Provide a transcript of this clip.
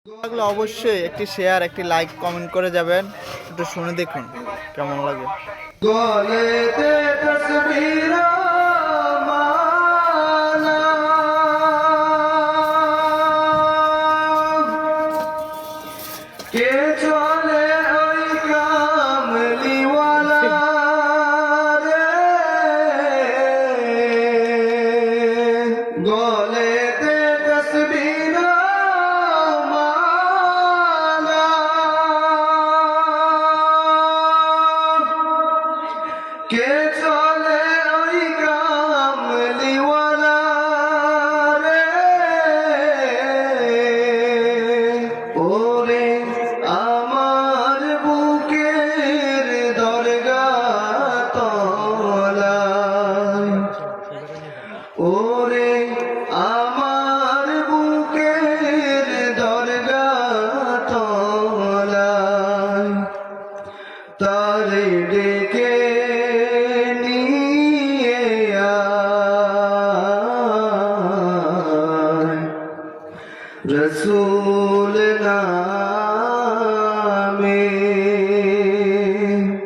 লাগলে অবশ্যই একটি শেয়ার, একটি লাইক, কমেন্ট করে যাবেন। একটু শুনে দেখুন কেমন লাগে। গলেতে তসবির মালা, কে চলে ওই কামলিওয়ালা রে, গলেতে তসবির মালা, কে চলে ওই কামলিওয়ালা রে, ওরে আমার বুকের দরগা তলায়, ওরে আমার বুকের দরগা তলায়, তারে ডেকে নিয়ে আয়, রসূল না